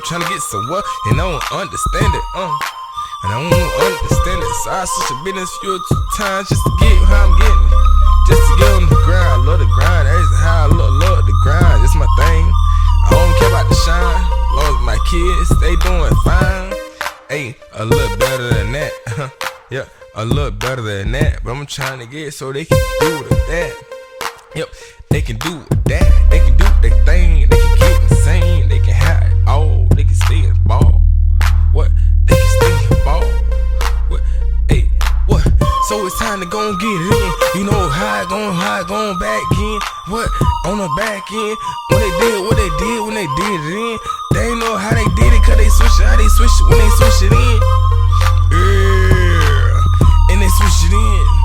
tryna get somewhere, and I don't understand it, and I don't understand it. So I switch a business few times just to get how I'm getting, just to get on the grind. I love the grind, that's how I love the grind. It's my thing. I don't care about the shine, as long as my kids they doing fine. Hey, a little better than that, yeah, a little better than that. But I'm trying to get so they can do with that. Yep, they can do that. They can do their thing. They can get insane. They can have it all. They can stay in ball. What? They can stay in ball. What? Hey, what? So it's time to go and get it in. You know how it going back in. What? On the back end. When they did what they did when they did it in. They ain't know how they did it, cause they switch it, how they switch it when they switch it in. Yeah. And they switch it in.